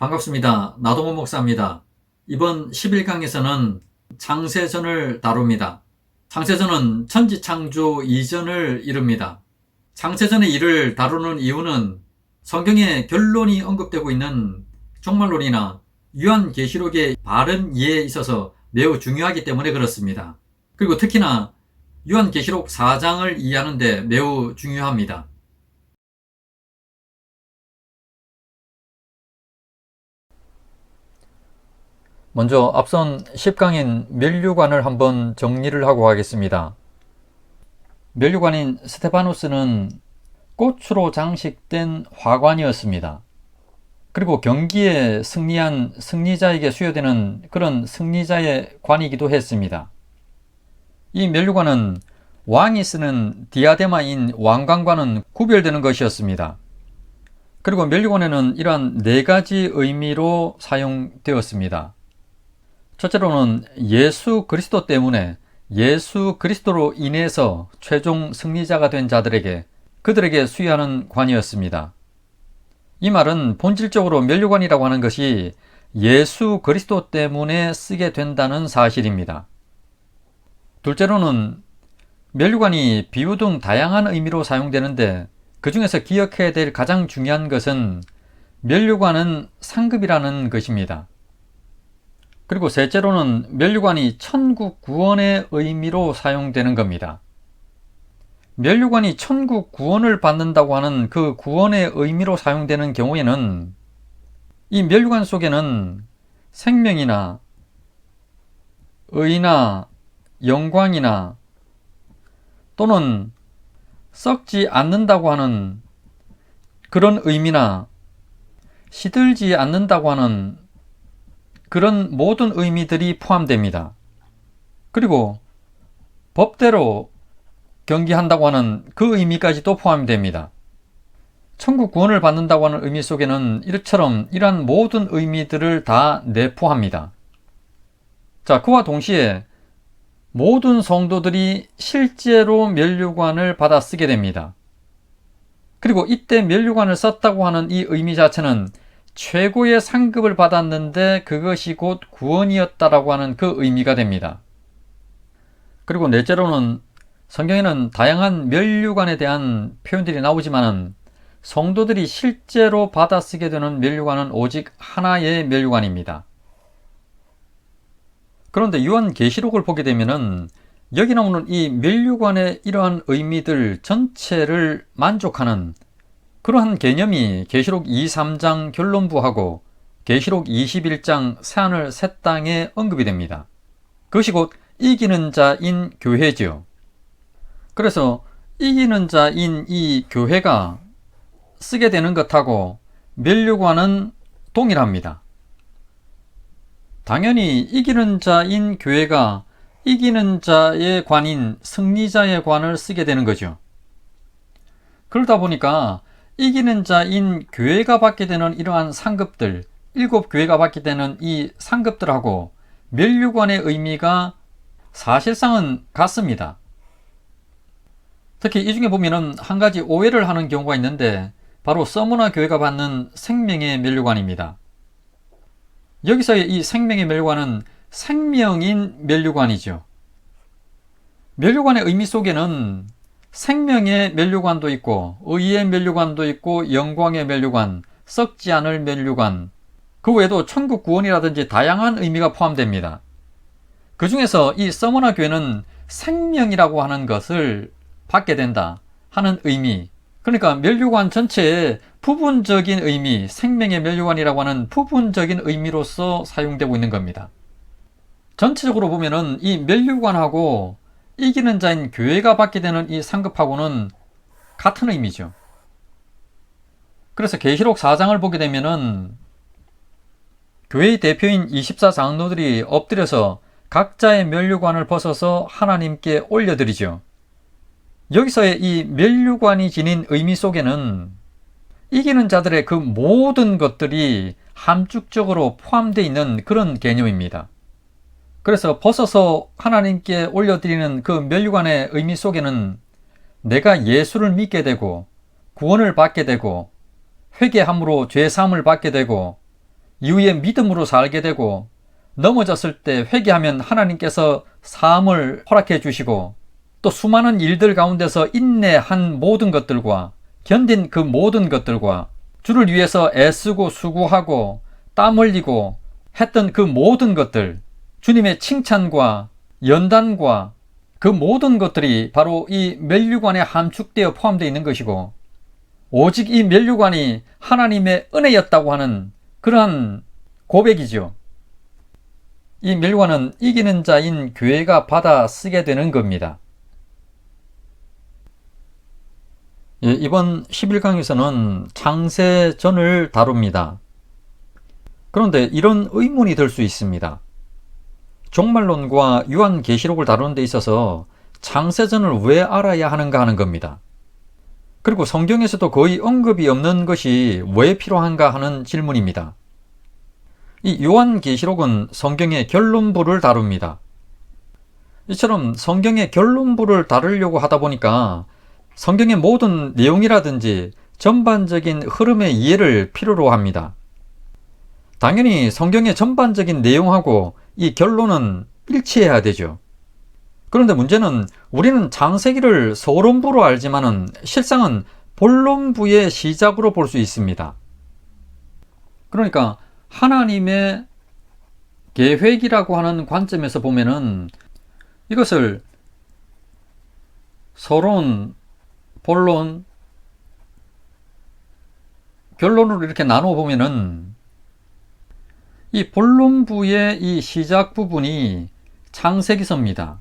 반갑습니다. 나동원 목사입니다. 이번 11강에서는 창세전을 다룹니다. 창세전은 천지창조 이전을 이룹니다. 창세전의 일을 다루는 이유는 성경에 결론이 언급되고 있는 종말론이나 요한계시록의 바른 이해에 있어서 매우 중요하기 때문에 그렇습니다. 그리고 특히나 요한계시록 4장을 이해하는 데 매우 중요합니다. 먼저 앞선 10강인 면류관을 한번 정리를 하고 가겠습니다. 면류관인 스테파노스는 꽃으로 장식된 화관이었습니다. 그리고 경기에 승리한 승리자에게 수여되는 그런 승리자의 관이기도 했습니다. 이 면류관은 왕이 쓰는 디아데마인 왕관과는 구별되는 것이었습니다. 그리고 면류관에는 이러한 4가지 의미로 사용되었습니다. 첫째로는 예수 그리스도 때문에 예수 그리스도로 인해서 최종 승리자가 된 자들에게 그들에게 수여하는 관이었습니다. 이 말은 본질적으로 면류관이라고 하는 것이 예수 그리스도 때문에 쓰게 된다는 사실입니다. 둘째로는 면류관이 비유 등 다양한 의미로 사용되는데 그 중에서 기억해야 될 가장 중요한 것은 면류관은 상급이라는 것입니다. 그리고 셋째로는 면류관이 천국 구원의 의미로 사용되는 겁니다. 면류관이 천국 구원을 받는다고 하는 그 구원의 의미로 사용되는 경우에는 이 면류관 속에는 생명이나 의나 영광이나 또는 썩지 않는다고 하는 그런 의미나 시들지 않는다고 하는 그런 모든 의미들이 포함됩니다. 그리고 법대로 경기한다고 하는 그 의미까지도 포함됩니다. 천국 구원을 받는다고 하는 의미 속에는 이처럼 이러한 모든 의미들을 다 내포합니다. 자, 그와 동시에 모든 성도들이 실제로 면류관을 받아 쓰게 됩니다. 그리고 이때 면류관을 썼다고 하는 이 의미 자체는 최고의 상급을 받았는데 그것이 곧 구원이었다라고 하는 그 의미가 됩니다. 그리고 넷째로는 성경에는 다양한 면류관에 대한 표현들이 나오지만은 성도들이 실제로 받아 쓰게 되는 면류관은 오직 하나의 면류관입니다. 그런데 요한계시록을 보게 되면은 여기 나오는 이 면류관의 이러한 의미들 전체를 만족하는 그러한 개념이 계시록 2, 3장 결론부하고 계시록 21장 새하늘 새 땅에 언급이 됩니다. 그것이 곧 이기는 자인 교회지요. 그래서 이기는 자인 이 교회가 쓰게 되는 것하고 면류관은 동일합니다. 당연히 이기는 자인 교회가 이기는 자의 관인 승리자의 관을 쓰게 되는 거죠. 그러다 보니까 이기는 자인 교회가 받게 되는 이러한 상급들, 7교회가 받게 되는 이 상급들하고 면류관의 의미가 사실상은 같습니다. 특히 이 중에 보면은 한 가지 오해를 하는 경우가 있는데 바로 서머나 교회가 받는 생명의 면류관입니다. 여기서의 이 생명의 면류관은 생명인 면류관이죠. 면류관의 의미 속에는 생명의 면류관도 있고 의의 면류관도 있고 영광의 면류관, 썩지 않을 면류관, 그 외에도 천국 구원이라든지 다양한 의미가 포함됩니다. 그 중에서 이 서머나 교회는 생명이라고 하는 것을 받게 된다 하는 의미, 그러니까 면류관 전체의 부분적인 의미, 생명의 면류관이라고 하는 부분적인 의미로서 사용되고 있는 겁니다. 전체적으로 보면은 이 면류관하고 이기는 자인 교회가 받게 되는 이 상급하고는 같은 의미죠. 그래서 계시록 4장을 보게 되면은 교회의 대표인 24장로들이 엎드려서 각자의 면류관을 벗어서 하나님께 올려드리죠. 여기서의 이 면류관이 지닌 의미 속에는 이기는 자들의 그 모든 것들이 함축적으로 포함되어 있는 그런 개념입니다. 그래서 벗어서 하나님께 올려드리는 그 면류관의 의미 속에는 내가 예수를 믿게 되고 구원을 받게 되고 회개함으로 죄사함을 받게 되고 이후에 믿음으로 살게 되고 넘어졌을 때 회개하면 하나님께서 사함을 허락해 주시고 또 수많은 일들 가운데서 인내한 모든 것들과 견딘 그 모든 것들과 주를 위해서 애쓰고 수고하고 땀 흘리고 했던 그 모든 것들, 주님의 칭찬과 연단과 그 모든 것들이 바로 이 면류관에 함축되어 포함되어 있는 것이고, 오직 이 면류관이 하나님의 은혜였다고 하는 그러한 고백이죠. 이 면류관은 이기는 자인 교회가 받아 쓰게 되는 겁니다. 이번 11강에서는 창세전을 다룹니다. 그런데 이런 의문이 들 수 있습니다. 종말론과 요한계시록을 다루는 데 있어서 창세전을 왜 알아야 하는가 하는 겁니다. 그리고 성경에서도 거의 언급이 없는 것이 왜 필요한가 하는 질문입니다. 이 요한계시록은 성경의 결론부를 다룹니다. 이처럼 성경의 결론부를 다루려고 하다 보니까 성경의 모든 내용이라든지 전반적인 흐름의 이해를 필요로 합니다. 당연히 성경의 전반적인 내용하고 이 결론은 일치해야 되죠. 그런데 문제는 우리는 창세기를 서론부로 알지만은 실상은 본론부의 시작으로 볼 수 있습니다. 그러니까 하나님의 계획이라고 하는 관점에서 보면은 이것을 서론, 본론, 결론으로 이렇게 나누어 보면은 이 본론부의 이 시작 부분이 창세기서입니다.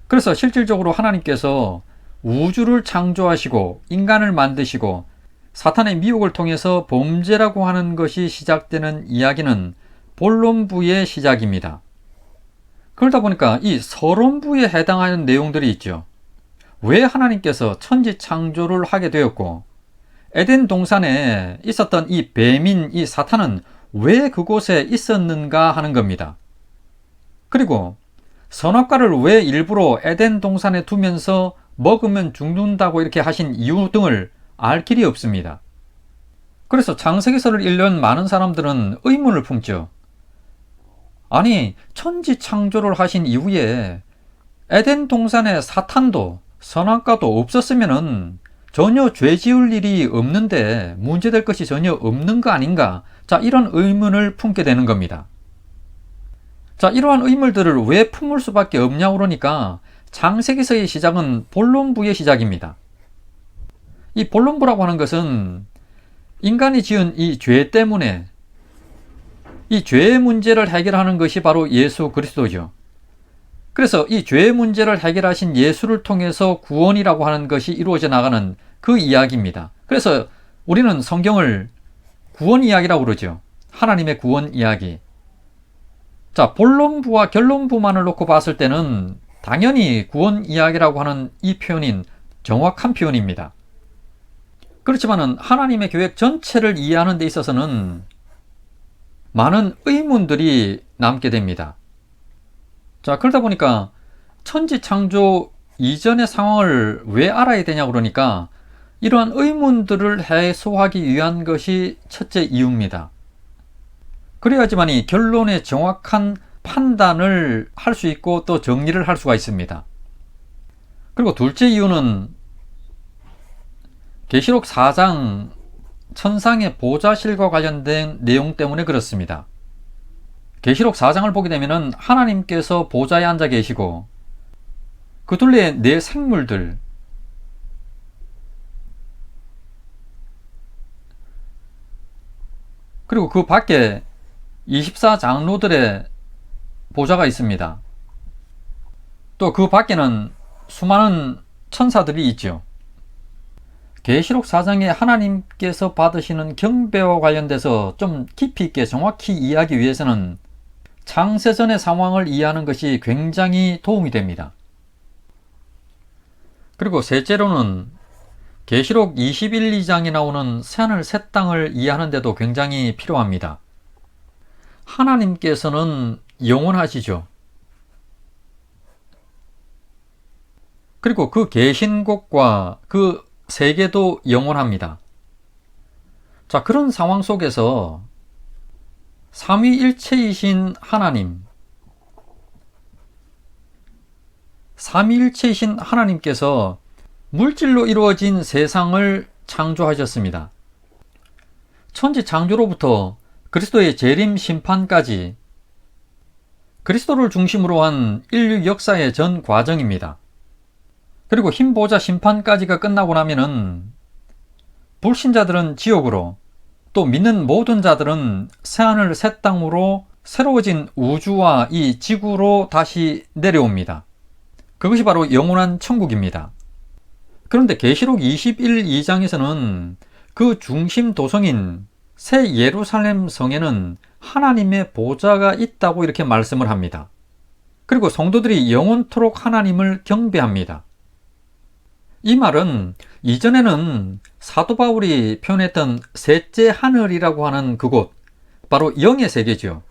그래서 실질적으로 하나님께서 우주를 창조하시고 인간을 만드시고 사탄의 미혹을 통해서 범죄라고 하는 것이 시작되는 이야기는 본론부의 시작입니다. 그러다 보니까 이 서론부에 해당하는 내용들이 있죠. 왜 하나님께서 천지 창조를 하게 되었고 에덴 동산에 있었던 이 뱀인 이 사탄은 왜 그곳에 있었는가 하는 겁니다. 그리고 선악과를 왜 일부러 에덴 동산에 두면서 먹으면 죽는다고 이렇게 하신 이유 등을 알 길이 없습니다. 그래서 창세기서를 읽는 많은 사람들은 의문을 품죠. 아니, 천지 창조를 하신 이후에 에덴 동산에 사탄도 선악과도 없었으면은 전혀 죄 지을 일이 없는데 문제될 것이 전혀 없는 거 아닌가? 자, 이런 의문을 품게 되는 겁니다. 자, 이러한 의문들을 왜 품을 수밖에 없냐고 그러니까 창세기서의 시작은 본론부의 시작입니다. 이 본론부라고 하는 것은 인간이 지은 이 죄 때문에 이 죄의 문제를 해결하는 것이 바로 예수 그리스도죠. 그래서 이 죄의 문제를 해결하신 예수를 통해서 구원이라고 하는 것이 이루어져 나가는 그 이야기입니다. 그래서 우리는 성경을 구원 이야기라고 그러죠. 하나님의 구원 이야기. 자, 본론부와 결론부만을 놓고 봤을 때는 당연히 구원 이야기라고 하는 이 표현인 정확한 표현입니다. 그렇지만은 하나님의 계획 전체를 이해하는 데 있어서는 많은 의문들이 남게 됩니다. 자, 그러다 보니까 천지 창조 이전의 상황을 왜 알아야 되냐 그러니까 이러한 의문들을 해소하기 위한 것이 첫째 이유입니다. 그래야지만 이 결론의 정확한 판단을 할 수 있고 또 정리를 할 수가 있습니다. 그리고 둘째 이유는 계시록 4장 천상의 보좌실과 관련된 내용 때문에 그렇습니다. 계시록 4장을 보게 되면 하나님께서 보좌에 앉아 계시고 그 둘레에 네 생물들, 그리고 그 밖에 24장로들의 보좌가 있습니다. 또 그 밖에는 수많은 천사들이 있죠. 계시록 4장에 하나님께서 받으시는 경배와 관련돼서 좀 깊이 있게 정확히 이해하기 위해서는 창세전의 상황을 이해하는 것이 굉장히 도움이 됩니다. 그리고 셋째로는 계시록 21, 2장에 나오는 새하늘 새 땅을 이해하는 데도 굉장히 필요합니다. 하나님께서는 영원하시죠. 그리고 그 계신 곳과 그 세계도 영원합니다. 자, 그런 상황 속에서 삼위일체이신 하나님께서 물질로 이루어진 세상을 창조하셨습니다. 천지 창조로부터 그리스도의 재림 심판까지 그리스도를 중심으로 한 인류 역사의 전 과정입니다. 그리고 흰보자 심판까지가 끝나고 나면은 불신자들은 지옥으로, 또 믿는 모든 자들은 새하늘 새 땅으로 새로워진 우주와 이 지구로 다시 내려옵니다. 그것이 바로 영원한 천국입니다. 그런데 계시록 21장에서는 그 중심 도성인 새 예루살렘 성에는 하나님의 보좌가 있다고 이렇게 말씀을 합니다. 그리고 성도들이 영원토록 하나님을 경배합니다. 이 말은 이전에는 사도 바울이 표현했던 셋째 하늘이라고 하는 그곳, 바로 영의 세계죠.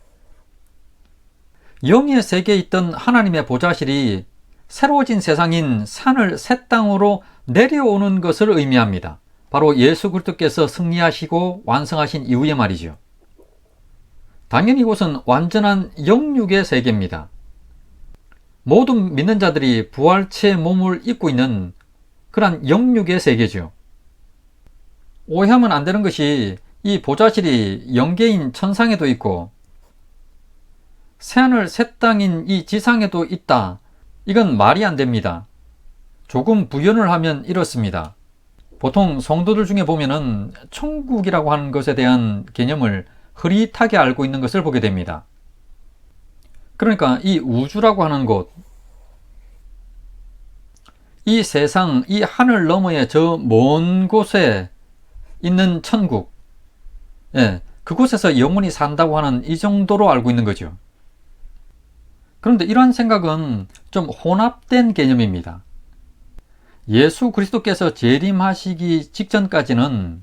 영의 세계에 있던 하나님의 보좌실이 새로워진 세상인 산을 새 땅으로 내려오는 것을 의미합니다. 바로 예수 그리스도께서 승리하시고 완성하신 이후의 말이죠. 당연히 이곳은 완전한 영육의 세계입니다. 모든 믿는 자들이 부활체의 몸을 입고 있는 그러한 영육의 세계죠. 오해하면 안 되는 것이 이 보좌실이 영계인 천상에도 있고 새하늘 새 땅인 이 지상에도 있다. 이건 말이 안 됩니다. 조금 부연을 하면 이렇습니다. 보통 성도들 중에 보면은 천국이라고 하는 것에 대한 개념을 흐릿하게 알고 있는 것을 보게 됩니다. 그러니까 이 우주라고 하는 곳, 이 세상, 이 하늘 너머의 저 먼 곳에 있는 천국, 그곳에서 영원히 산다고 하는 이 정도로 알고 있는 거죠. 그런데 이러한 생각은 좀 혼합된 개념입니다. 예수 그리스도께서 재림하시기 직전까지는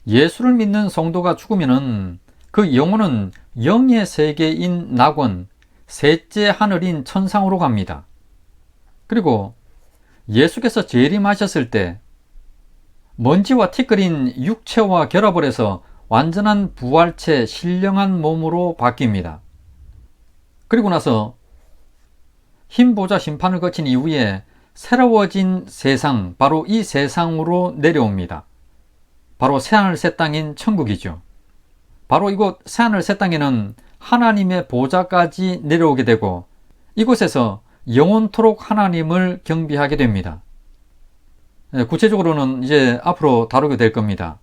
예수를 믿는 성도가 죽으면은 그 영혼은 영의 세계인 낙원, 셋째 하늘인 천상으로 갑니다. 그리고 예수께서 재림하셨을 때 먼지와 티끌인 육체와 결합을 해서 완전한 부활체, 신령한 몸으로 바뀝니다. 그리고 나서 흰보자 심판을 거친 이후에 새로워진 세상, 바로 이 세상으로 내려옵니다. 바로 새하늘 새 땅인 천국이죠. 바로 이곳 새하늘 새 땅에는 하나님의 보좌까지 내려오게 되고 이곳에서 영원토록 하나님을 경배하게 됩니다. 구체적으로는 이제 앞으로 다루게 될 겁니다.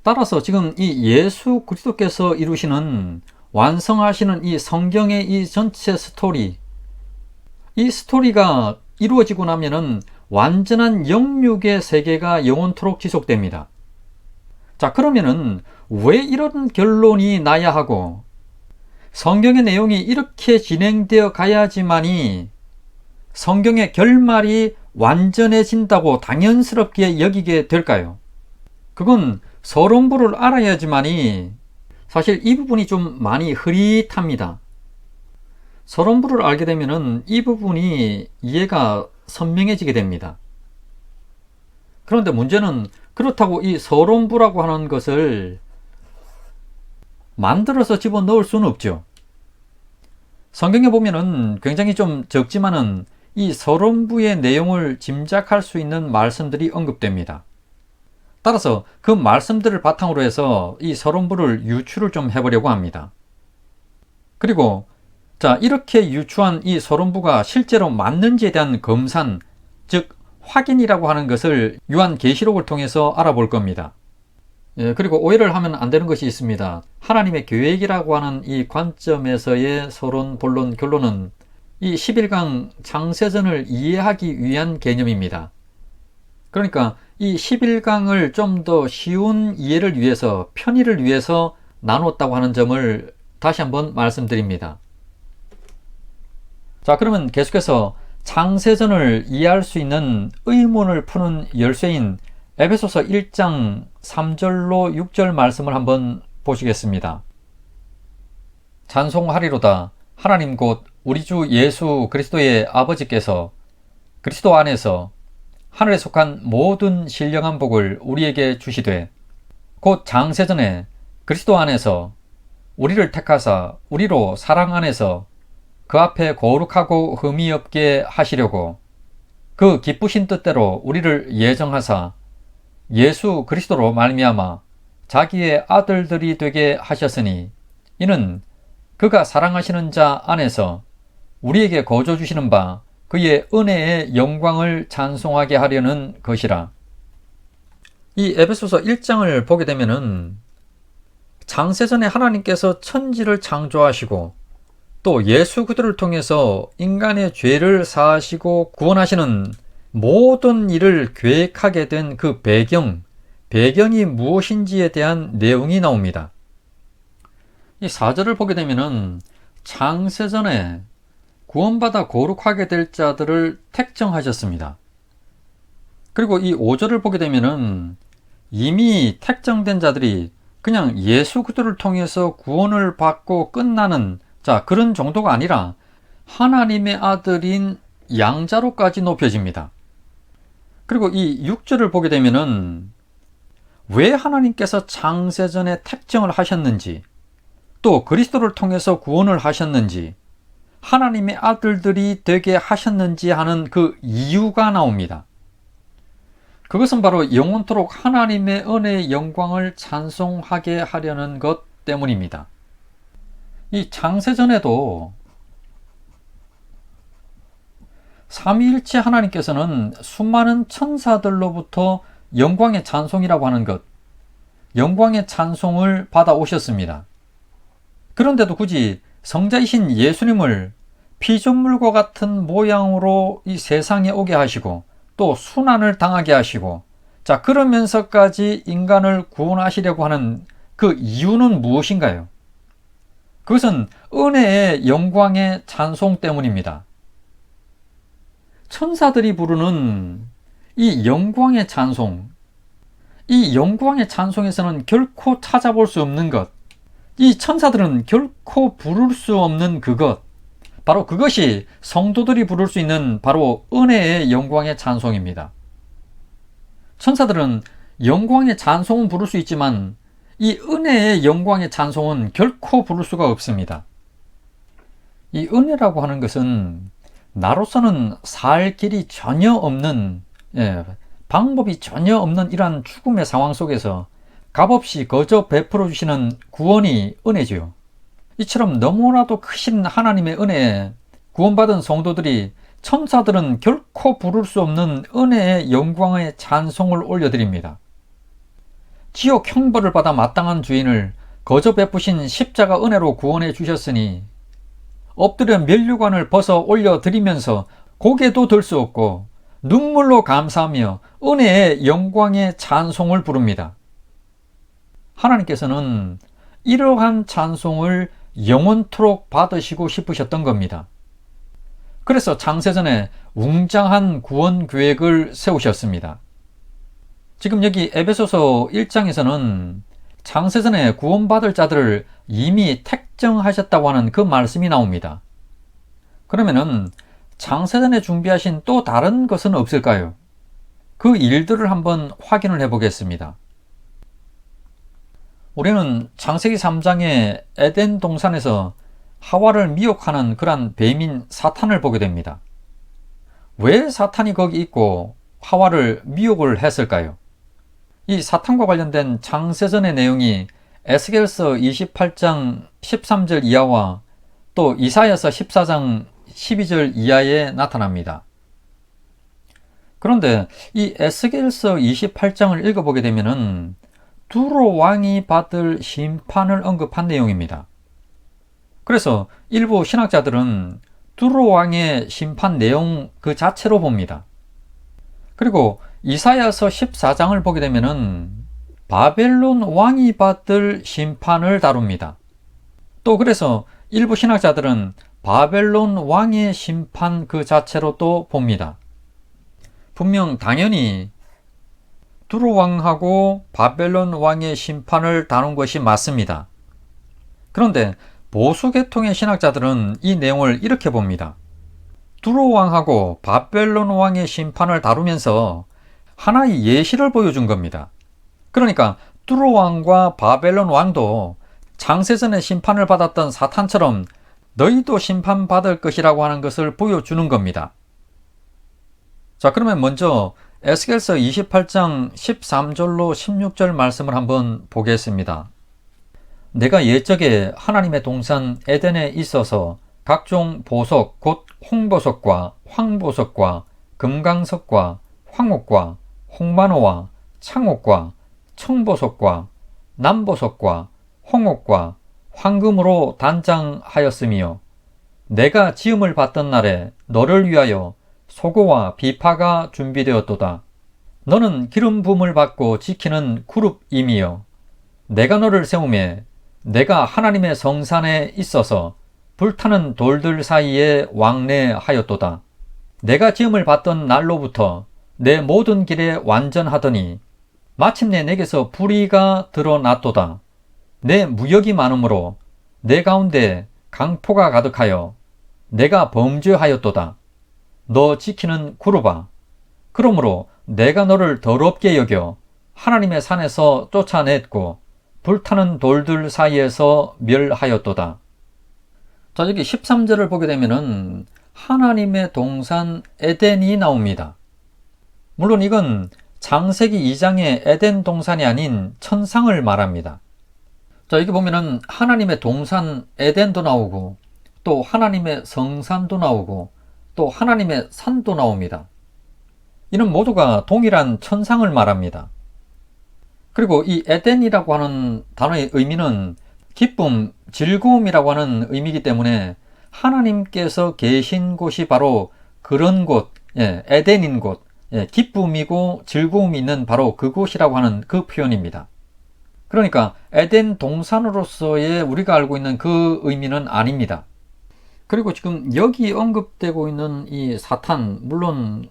따라서 지금 이 예수 그리스도께서 이루시는, 완성하시는 이 성경의 이 전체 스토리, 이 스토리가 이루어지고 나면은 완전한 영육의 세계가 영원토록 지속됩니다. 자, 그러면은 왜 이런 결론이 나야 하고 성경의 내용이 이렇게 진행되어 가야지만이 성경의 결말이 완전해진다고 당연스럽게 여기게 될까요? 그건 서론부를 알아야지만이, 사실 이 부분이 좀 많이 흐릿합니다. 서론부를 알게 되면은 이 부분이 이해가 선명해지게 됩니다. 그런데 문제는 그렇다고 이 서론부라고 하는 것을 만들어서 집어넣을 수는 없죠. 성경에 보면은 굉장히 좀 적지만은 이 서론부의 내용을 짐작할 수 있는 말씀들이 언급됩니다. 따라서 그 말씀들을 바탕으로 해서 이 서론부를 유추를 좀 해보려고 합니다. 그리고 자, 이렇게 유추한 이 서론부가 실제로 맞는지에 대한 검산, 즉 확인이라고 하는 것을 요한계시록을 통해서 알아볼 겁니다. 그리고 오해를 하면 안 되는 것이 있습니다. 하나님의 계획이라고 하는 이 관점에서의 서론, 본론, 결론은 이 11강 창세전을 이해하기 위한 개념입니다. 그러니까 이 11강을 좀 더 쉬운 이해를 위해서, 편의를 위해서 나눴다고 하는 점을 다시 한번 말씀드립니다. 자, 그러면 계속해서 창세전을 이해할 수 있는 의문을 푸는 열쇠인 에베소서 1장 3절로 6절 말씀을 한번 보시겠습니다. 찬송하리로다. 하나님 곧 우리 주 예수 그리스도의 아버지께서 그리스도 안에서 하늘에 속한 모든 신령한 복을 우리에게 주시되 곧 장세전에 그리스도 안에서 우리를 택하사 우리로 사랑 안에서 그 앞에 거룩하고 흠이 없게 하시려고 그 기쁘신 뜻대로 우리를 예정하사 예수 그리스도로 말미암아 자기의 아들들이 되게 하셨으니 이는 그가 사랑하시는 자 안에서 우리에게 거저 주시는 바 그의 은혜의 영광을 찬송하게 하려는 것이라. 이 에베소서 1장을 보게 되면은 장세전에 하나님께서 천지를 창조하시고 또 예수 그리스도를 통해서 인간의 죄를 사하시고 구원하시는 모든 일을 계획하게 된 그 배경이 무엇인지에 대한 내용이 나옵니다. 이 4절을 보게 되면은 장세전에 구원받아 거룩하게 될 자들을 택정하셨습니다. 그리고 이 5절을 보게 되면은 이미 택정된 자들이 그냥 예수 그리스도를 통해서 구원을 받고 끝나는 그런 정도가 아니라 하나님의 아들인 양자로까지 높여집니다. 그리고 이 6절을 보게 되면은 왜 하나님께서 창세전에 택정을 하셨는지, 또 그리스도를 통해서 구원을 하셨는지, 하나님의 아들들이 되게 하셨는지 하는 그 이유가 나옵니다. 그것은 바로 영원토록 하나님의 은혜의 영광을 찬송하게 하려는 것 때문입니다. 이 창세전에도 삼위일체 하나님께서는 수많은 천사들로부터 영광의 찬송이라고 하는 것, 영광의 찬송을 받아오셨습니다. 그런데도 굳이 성자이신 예수님을 피조물과 같은 모양으로 이 세상에 오게 하시고 또 순환을 당하게 하시고 그러면서까지 인간을 구원하시려고 하는 그 이유는 무엇인가요? 그것은 은혜의 영광의 찬송 때문입니다. 천사들이 부르는 이 영광의 찬송, 이 영광의 찬송에서는 결코 찾아볼 수 없는 것, 이 천사들은 결코 부를 수 없는 그것, 바로 그것이 성도들이 부를 수 있는 바로 은혜의 영광의 찬송입니다. 천사들은 영광의 찬송은 부를 수 있지만 이 은혜의 영광의 찬송은 결코 부를 수가 없습니다. 이 은혜라고 하는 것은 나로서는 살 길이 전혀 없는, 방법이 전혀 없는 이러한 죽음의 상황 속에서 값없이 거저 베풀어 주시는 구원이 은혜지요. 이처럼 너무나도 크신 하나님의 은혜에 구원받은 성도들이 천사들은 결코 부를 수 없는 은혜의 영광의 찬송을 올려드립니다. 지옥 형벌을 받아 마땅한 주인을 거저 베푸신 십자가 은혜로 구원해 주셨으니 엎드려 면류관을 벗어 올려드리면서 고개도 들 수 없고 눈물로 감사하며 은혜의 영광의 찬송을 부릅니다. 하나님께서는 이러한 찬송을 영원토록 받으시고 싶으셨던 겁니다. 그래서 창세전에 웅장한 구원 계획을 세우셨습니다. 지금 여기 에베소서 1장에서는 창세전에 구원받을 자들을 이미 택정하셨다고 하는 그 말씀이 나옵니다. 그러면은 창세전에 준비하신 또 다른 것은 없을까요? 그 일들을 한번 확인을 해보겠습니다. 우리는 창세기 3장의 에덴 동산에서 하와를 미혹하는 그러한 뱀인 사탄을 보게 됩니다. 왜 사탄이 거기 있고 하와를 미혹을 했을까요? 이 사탄과 관련된 창세전의 내용이 에스겔서 28장 13절 이하와 또 이사야서 14장 12절 이하에 나타납니다. 그런데 이 에스겔서 28장을 읽어보게 되면은 두로 왕이 받을 심판을 언급한 내용입니다. 그래서 일부 신학자들은 두로 왕의 심판 내용 그 자체로 봅니다. 그리고 이사야서 14장을 보게 되면은 바벨론 왕이 받을 심판을 다룹니다. 또 그래서 일부 신학자들은 바벨론 왕의 심판 그 자체로 또 봅니다. 분명 당연히 두로 왕하고 바벨론 왕의 심판을 다룬 것이 맞습니다. 그런데 보수계통의 신학자들은 이 내용을 이렇게 봅니다. 두로 왕하고 바벨론 왕의 심판을 다루면서 하나의 예시를 보여준 겁니다. 그러니까 뚜로 왕과 바벨론 왕도 창세전에 심판을 받았던 사탄처럼 너희도 심판받을 것이라고 하는 것을 보여주는 겁니다. 자, 그러면 먼저 에스겔서 28장 13절로 16절 말씀을 한번 보겠습니다. 내가 옛적에 하나님의 동산 에덴에 있어서 각종 보석 곧 홍보석과 황보석과 금강석과 황옥과 홍만호와 창옥과 청보석과 남보석과 홍옥과 황금으로 단장하였으며 내가 지음을 받던 날에 너를 위하여 소고와 비파가 준비되었도다. 너는 기름 부음을 받고 지키는 그룹임이여 내가 너를 세우매 내가 하나님의 성산에 있어서 불타는 돌들 사이에 왕래하였도다. 내가 지음을 받던 날로부터 내 모든 길에 완전하더니 마침내 내게서 불의가 드러났도다. 내 무역이 많으므로 내 가운데 강포가 가득하여 내가 범죄하였도다. 너 지키는 그룹아, 그러므로 내가 너를 더럽게 여겨 하나님의 산에서 쫓아냈고 불타는 돌들 사이에서 멸하였도다. 자, 여기 13절을 보게 되면은 하나님의 동산 에덴이 나옵니다. 물론 이건 창세기 2장의 에덴 동산이 아닌 천상을 말합니다. 자, 여기 보면은 하나님의 동산 에덴도 나오고 또 하나님의 성산도 나오고 또 하나님의 산도 나옵니다. 이는 모두가 동일한 천상을 말합니다. 그리고 이 에덴이라고 하는 단어의 의미는 기쁨, 즐거움이라고 하는 의미이기 때문에 하나님께서 계신 곳이 바로 그런 곳, 에덴인 곳, 기쁨이고 즐거움이 있는 바로 그곳이라고 하는 그 표현입니다. 그러니까 에덴 동산으로서의 우리가 알고 있는 그 의미는 아닙니다. 그리고 지금 여기 언급되고 있는 이 사탄, 물론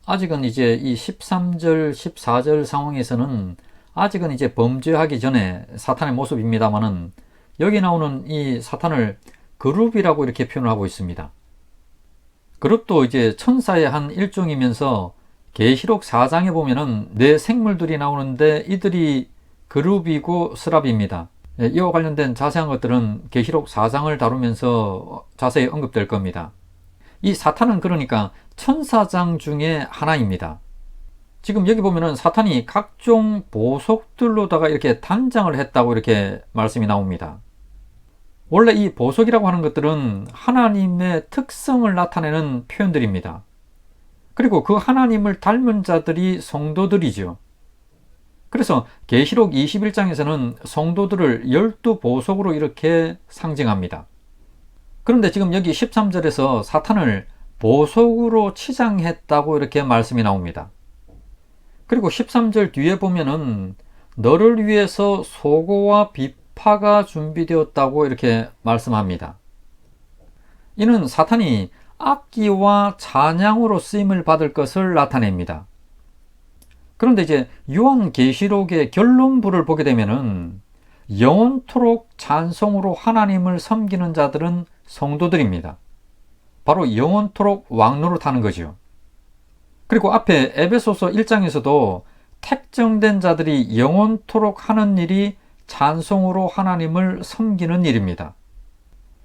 아직은 이제 이 13절, 14절 상황에서는 아직은 이제 범죄하기 전에 사탄의 모습입니다만은 여기 나오는 이 사탄을 그룹이라고 이렇게 표현하고 있습니다. 그룹도 이제 천사의 한 일종이면서 계시록 4장에 보면은 네 생물들이 나오는데 이들이 그룹이고 스랍입니다. 이와 관련된 자세한 것들은 계시록 4장을 다루면서 자세히 언급될 겁니다. 이 사탄은 그러니까 천사장 중에 하나입니다. 지금 여기 보면은 사탄이 각종 보석들로다가 이렇게 단장을 했다고 이렇게 말씀이 나옵니다. 원래 이 보석이라고 하는 것들은 하나님의 특성을 나타내는 표현들입니다. 그리고 그 하나님을 닮은 자들이 성도들이죠. 그래서 계시록 21장에서는 성도들을 12보석으로 이렇게 상징합니다. 그런데 지금 여기 13절에서 사탄을 보석으로 치장했다고 이렇게 말씀이 나옵니다. 그리고 13절 뒤에 보면은 너를 위해서 소고와 비파가 준비되었다고 이렇게 말씀합니다. 이는 사탄이 악기와 찬양으로 쓰임을 받을 것을 나타냅니다. 그런데 이제 요한계시록의 결론부를 보게 되면은 영원토록 찬송으로 하나님을 섬기는 자들은 성도들입니다. 바로 영원토록 왕노릇하는 거죠. 그리고 앞에 에베소서 1장에서도 택정된 자들이 영원토록 하는 일이 찬송으로 하나님을 섬기는 일입니다.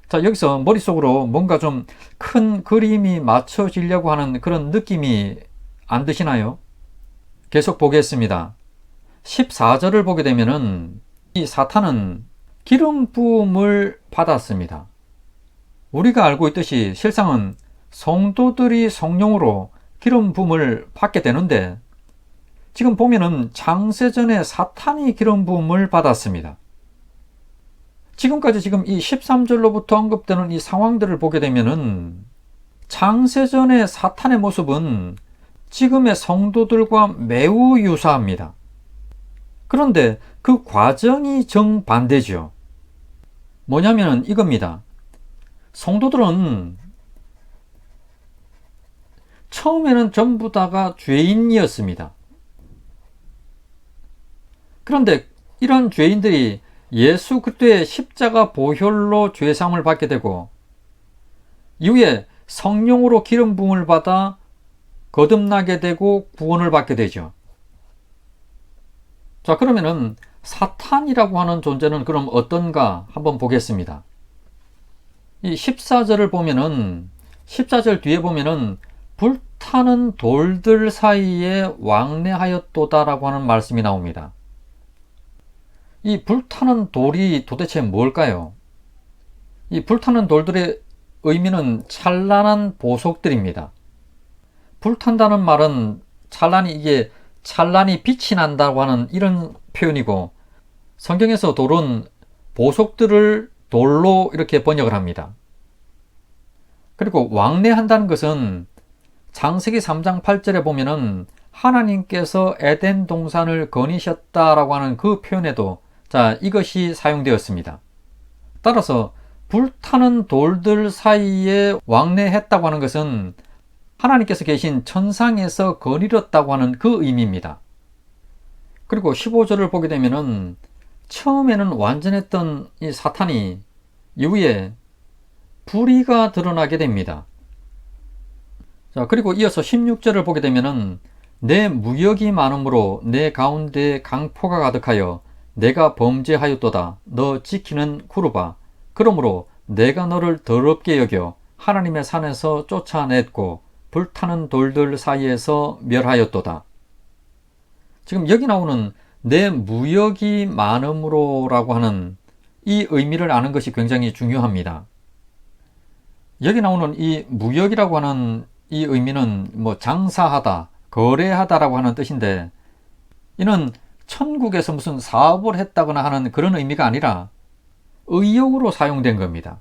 자, 여기서 머릿속으로 뭔가 좀 큰 그림이 맞춰지려고 하는 그런 느낌이 안 드시나요? 계속 보겠습니다. 14절을 보게 되면은 이 사탄은 기름 부음을 받았습니다. 우리가 알고 있듯이 실상은 성도들이 성령으로 기름 부음을 받게 되는데 지금 보면은 창세전에 사탄이 기름 부음을 받았습니다. 지금까지 지금 이 13절로부터 언급되는 이 상황들을 보게 되면은 창세전의 사탄의 모습은 지금의 성도들과 매우 유사합니다. 그런데 그 과정이 정반대죠. 뭐냐면 이겁니다. 성도들은 처음에는 전부 다가 죄인이었습니다. 그런데 이런 죄인들이 예수 그리스도의 십자가 보혈로 죄사함을 받게 되고 이후에 성령으로 기름 부음을 받아 거듭나게 되고 구원을 받게 되죠. 자, 그러면은 사탄이라고 하는 존재는 그럼 어떤가 한번 보겠습니다. 이 14절을 보면은 14절 뒤에 보면은 불타는 돌들 사이에 왕래하였도다라고 하는 말씀이 나옵니다. 이 불타는 돌이 도대체 뭘까요? 이 불타는 돌들의 의미는 찬란한 보석들입니다. 불탄다는 말은 찬란히 빛이 난다고 하는 이런 표현이고, 성경에서 돌은 보석들을 돌로 이렇게 번역을 합니다. 그리고 왕래한다는 것은 창세기 3장 8절에 보면은 하나님께서 에덴 동산을 거니셨다라고 하는 그 표현에도 이것이 사용되었습니다. 따라서 불타는 돌들 사이에 왕래했다고 하는 것은 하나님께서 계신 천상에서 거닐었다고 하는 그 의미입니다. 그리고 15절을 보게 되면은 처음에는 완전했던 이 사탄이 이후에 불의가 드러나게 됩니다. 그리고 이어서 16절을 보게 되면은 내 무역이 많음으로 내 가운데 강포가 가득하여 내가 범죄하였도다. 너 지키는 구루바. 그러므로 내가 너를 더럽게 여겨 하나님의 산에서 쫓아냈고 불타는 돌들 사이에서 멸하였도다. 지금 여기 나오는 내 무역이 많음으로라고 하는 이 의미를 아는 것이 굉장히 중요합니다. 여기 나오는 이 무역이라고 하는 이 의미는 장사하다, 거래하다라고 하는 뜻인데, 이는 천국에서 무슨 사업을 했다거나 하는 그런 의미가 아니라 의역으로 사용된 겁니다.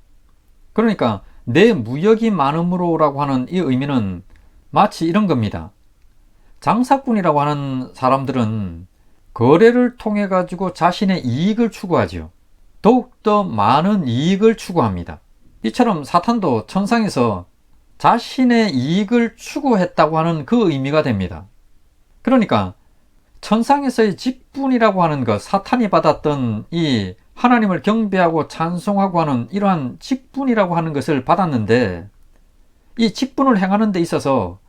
그러니까 내 무역이 많음으로라고 하는 이 의미는 마치 이런 겁니다. 장사꾼이라고 하는 사람들은 거래를 통해 가지고 자신의 이익을 추구하죠. 더욱더 많은 이익을 추구합니다. 이처럼 사탄도 천상에서 자신의 이익을 추구했다고 하는 그 의미가 됩니다. 그러니까 천상에서의 직분이라고 하는 것, 사탄이 받았던 이 하나님을 경배하고 찬송하고 하는 이러한 직분이라고 하는 것을 받았는데, 이 직분을 행하는 데 있어서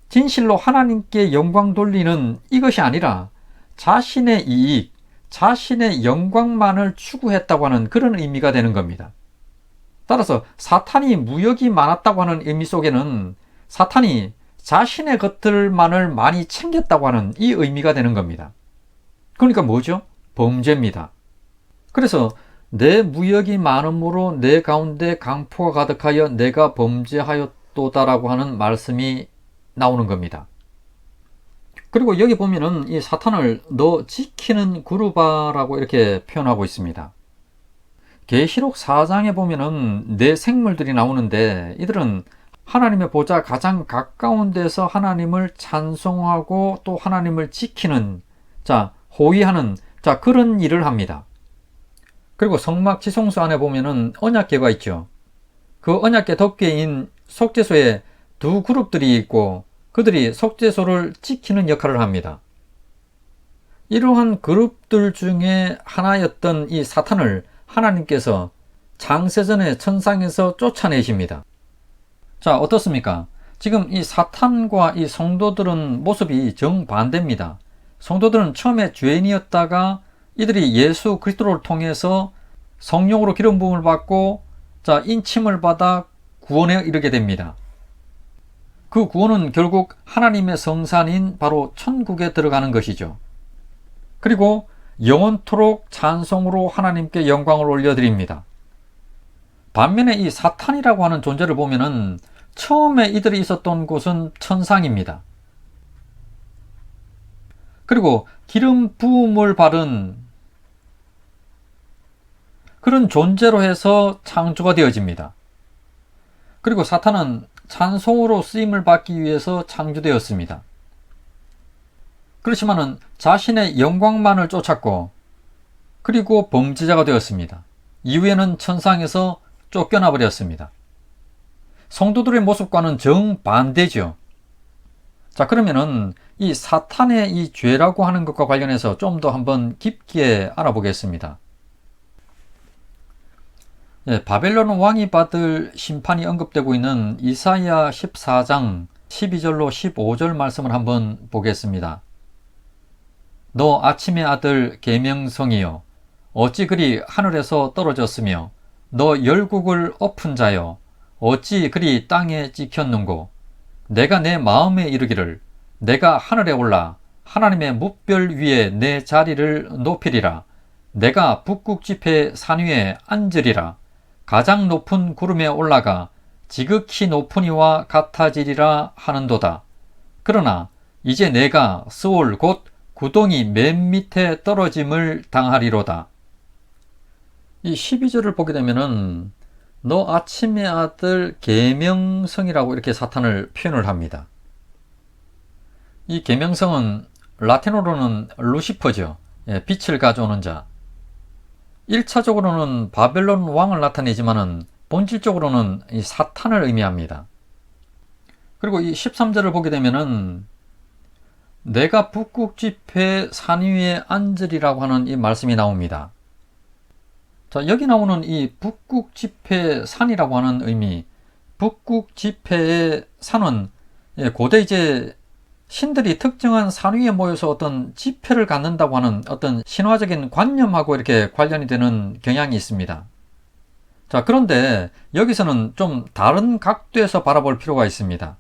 진실로 하나님께 영광 돌리는 이것이 아니라 자신의 이익, 자신의 영광만을 추구했다고 하는 그런 의미가 되는 겁니다. 따라서 사탄이 무역이 많았다고 하는 의미 속에는 사탄이 자신의 것들만을 많이 챙겼다고 하는 이 의미가 되는 겁니다. 그러니까 뭐죠? 범죄입니다. 그래서 내 무역이 많음으로 내 가운데 강포가 가득하여 내가 범죄하였도다라고 하는 말씀이 나오는 겁니다. 그리고 여기 보면은 이 사탄을 너 지키는 구루바라고 이렇게 표현하고 있습니다. 계시록 4장에 보면은 네 생물들이 나오는데, 이들은 하나님의 보좌 가장 가까운 데서 하나님을 찬송하고 또 하나님을 지키는, 호위하는 그런 일을 합니다. 그리고 성막 지성소 안에 보면은 언약궤가 있죠. 그 언약궤 덮개인 속죄소에 두 그룹들이 있고 그들이 속죄소를 지키는 역할을 합니다. 이러한 그룹들 중에 하나였던 이 사탄을 하나님께서 창세전에 천상에서 쫓아내십니다. 어떻습니까? 지금 이 사탄과 이 성도들은 모습이 정반대입니다. 성도들은 처음에 죄인이었다가 이들이 예수 그리스도를 통해서 성령으로 기름 부음을 받고 인침을 받아 구원에 이르게 됩니다. 그 구원은 결국 하나님의 성산인 바로 천국에 들어가는 것이죠. 그리고 영원토록 찬송으로 하나님께 영광을 올려드립니다. 반면에 이 사탄이라고 하는 존재를 보면은 처음에 이들이 있었던 곳은 천상입니다. 그리고 기름 부음을 받은 그런 존재로 해서 창조가 되어집니다. 그리고 사탄은 찬송으로 쓰임을 받기 위해서 창조되었습니다. 그렇지만은 자신의 영광만을 쫓았고 그리고 범죄자가 되었습니다. 이후에는 천상에서 쫓겨나 버렸습니다. 성도들의 모습과는 정반대죠. 그러면은 이 사탄의 이 죄라고 하는 것과 관련해서 좀 더 한번 깊게 알아보겠습니다. 바벨론 왕이 받을 심판이 언급되고 있는 이사야 14장 12절로 15절 말씀을 한번 보겠습니다. 너 아침의 아들 계명성이여 어찌 그리 하늘에서 떨어졌으며 너 열국을 엎은 자여 어찌 그리 땅에 찍혔는고 내가 내 마음에 이르기를 내가 하늘에 올라 하나님의 뭇별 위에 내 자리를 높이리라 내가 북극지폐 산 위에 앉으리라 가장 높은 구름에 올라가 지극히 높은 이와 같아지리라 하는도다. 그러나 이제 내가 스올 곧 구덩이 맨 밑에 떨어짐을 당하리로다. 이 12절을 보게 되면은 너 아침의 아들 계명성이라고 이렇게 사탄을 표현을 합니다. 이 계명성은 라틴어로는 루시퍼죠. 빛을 가져오는 자. 1차적으로는 바벨론 왕을 나타내지만은 본질적으로는 이 사탄을 의미합니다. 그리고 이 13절을 보게 되면은 내가 북극지폐 산 위에 앉으리라고 하는 이 말씀이 나옵니다. 자, 여기 나오는 이 북극지폐 산이라고 하는 의미, 북극지폐의 산은 고대 이제 신들이 특정한 산 위에 모여서 어떤 지폐를 갖는다고 하는 어떤 신화적인 관념하고 이렇게 관련이 되는 경향이 있습니다. 자, 그런데 여기서는 좀 다른 각도에서 바라볼 필요가 있습니다.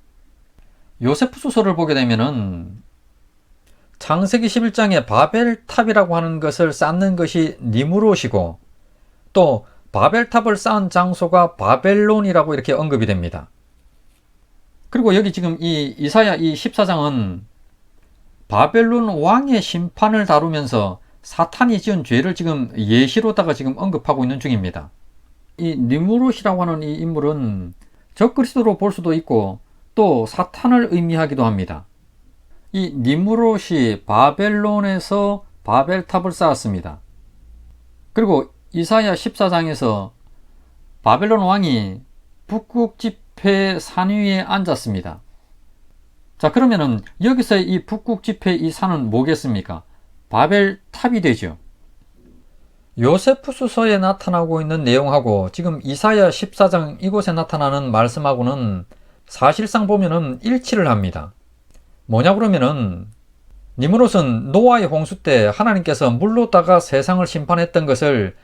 요세프서를 보게 되면은 창세기 11장에 바벨탑이라고 하는 것을 쌓는 것이 니무롯이고 또 바벨탑을 쌓은 장소가 바벨론이라고 이렇게 언급이 됩니다. 그리고 여기 지금 이 이사야 이 14장은 바벨론 왕의 심판을 다루면서 사탄이 지은 죄를 지금 예시로다가 지금 언급하고 있는 중입니다. 이 니무롯이라고 하는 이 인물은 적그리스도로 볼 수도 있고 또 사탄을 의미하기도 합니다. 이 니무롯이 바벨론에서 바벨탑을 쌓았습니다. 그리고 이사야 14장에서 바벨론 왕이 북극지폐 산 위에 앉았습니다. 자, 그러면은 여기서 이 북극지폐 이 산은 뭐겠습니까? 바벨탑이 되죠. 요세프서에 나타나고 있는 내용하고 지금 이사야 14장 이곳에 나타나는 말씀하고는 사실상 보면은 일치를 합니다. 뭐냐 그러면은 니무롯은 노아의 홍수 때 하나님께서 물로다가 세상을 심판했던 것을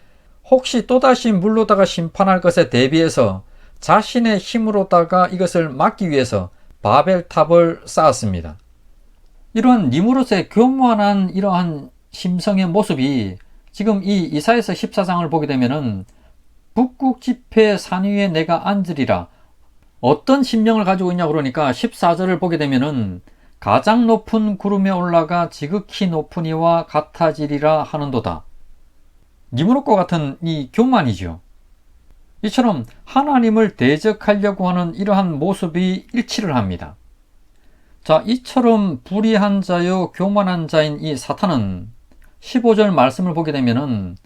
혹시 또다시 물로다가 심판할 것에 대비해서 자신의 힘으로다가 이것을 막기 위해서 바벨탑을 쌓았습니다. 이러한 니무롯의 교만한 이러한 심성의 모습이 지금 이 이사야서 14장을 보게 되면은 북극지폐 산 위에 내가 앉으리라. 어떤 심령을 가지고 있냐 그러니까 14절을 보게 되면은 가장 높은 구름에 올라가 지극히 높은 이와 같아지리라 하는도다. 니무롯과 같은 이 교만이죠. 이처럼 하나님을 대적하려고 하는 이러한 모습이 일치를 합니다. 자, 이처럼 불의한 자요 교만한 자인 이 사탄은 15절 말씀을 보게 되면은